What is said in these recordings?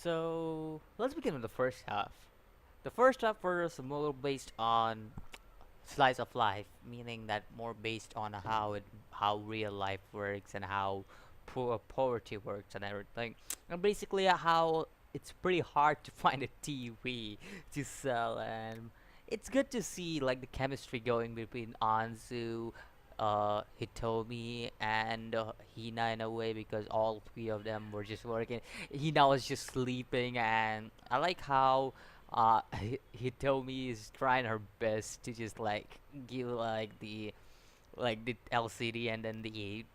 So let's begin with the first half. The first half was more based on slice of life, meaning that more based on how real life works and how poverty works and everything, and basically how it's pretty hard to find a TV to sell, and it's good to see like the chemistry going between Anzu, Hitomi, and Hina in a way because all three of them were just working. Hina was just sleeping, and I like how Hitomi is trying her best to just like give like the LCD, and then the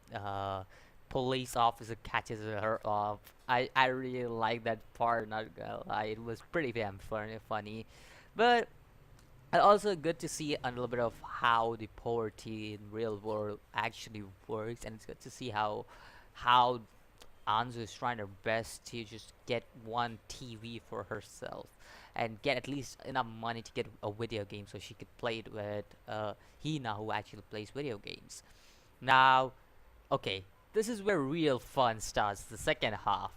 police officer catches her off. I really like that part. Not gonna lie, it was pretty damn funny, but also good to see a little bit of how the poverty in real world actually works, and it's good to see how Anzu is trying her best to just get one TV for herself and get at least enough money to get a video game so she could play it with Hina, who actually plays video games. Now, okay, this is where real fun starts, the second half.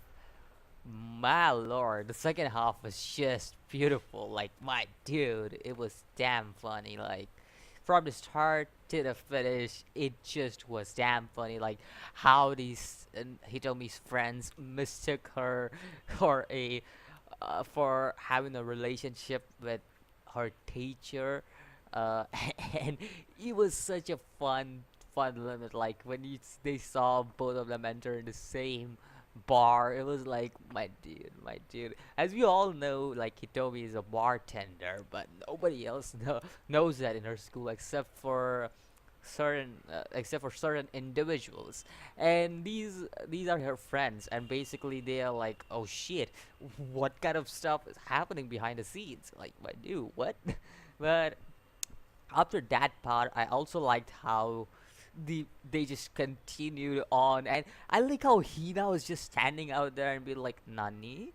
My lord, the second half was just beautiful. Like, my dude, it was damn funny. Like, from the start to the finish, it just was damn funny. Like, how these Hitomi's friends mistook her for a for having a relationship with her teacher, uh, and it was such a fun limit. Like when they saw both of them enter in the same bar, it was like my dude. As we all know, like Hitomi is a bartender, but nobody else knows that in her school except for certain individuals, and these are her friends, and basically they are like, oh shit, what kind of stuff is happening behind the scenes, like my dude, what? But after that part, I also liked how they just continued on, and I like how Hina was just standing out there and be like, Nani?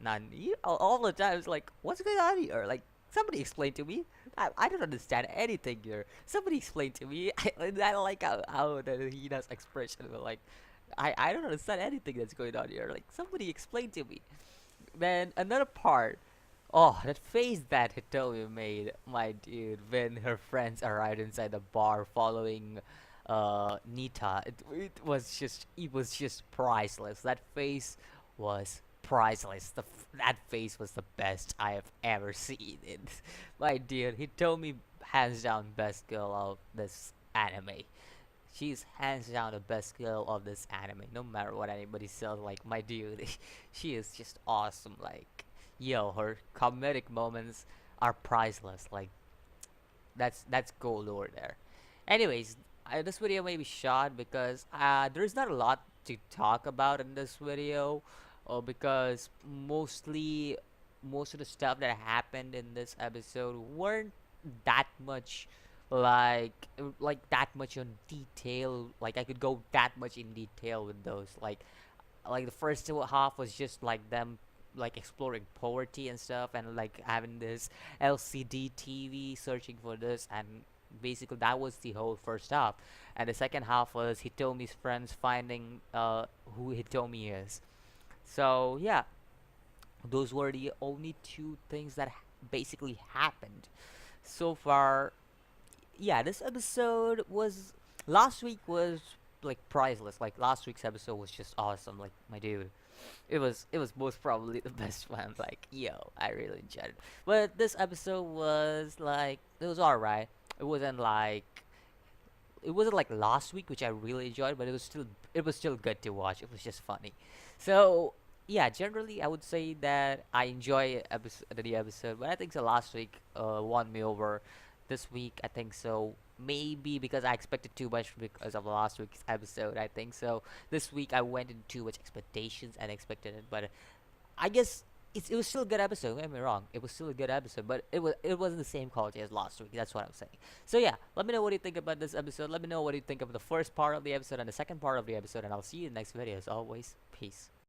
Nani? All the time. It's like, what's going on here? Like, somebody explain to me. I don't understand anything here. Somebody explain to me. I like how the Hina's expression was like, I don't understand anything that's going on here. Like, somebody explain to me. Then another part. Oh, that face that Hitomi made, my dude, when her friends arrived inside the bar following Nita. It was just priceless. That face was priceless. That face was the best I have ever seen. My dude, Hitomi hands down best girl of this anime. She's hands down the best girl of this anime. No matter what anybody says, like my dude, she is just awesome. Like, yo, her comedic moments are priceless. Like, that's gold over there. Anyways, this video may be short because there's not a lot to talk about in this video, because most of the stuff that happened in this episode weren't that much like that much in detail. Like I could go that much in detail with those. Like the first half was just like them like exploring poverty and stuff, and like having this LCD TV searching for this, and basically that was the whole first half. And the second half was Hitomi's friends finding who Hitomi is. So yeah, those were the only two things that basically happened so far. Yeah, this episode was last week was like priceless. Like last week's episode was just awesome. Like my dude, it was most probably the best one. Like yo, I really enjoyed it. But this episode was like it was alright. It wasn't like it wasn't like last week, which I really enjoyed, but it was still good to watch. It was just funny. So yeah, generally I would say that I enjoy the episode, but I think so last week won me over. This week I think so. Maybe because I expected too much because of last week's episode. I think so. This week I went into too much expectations and expected it, but I guess it was still a good episode. Don't get me wrong, it was still a good episode, but it wasn't the same quality as last week. That's what I'm saying. So yeah, let me know what you think about this episode. Let me know what you think of the first part of the episode and the second part of the episode, and I'll see you in the next video. As always, peace.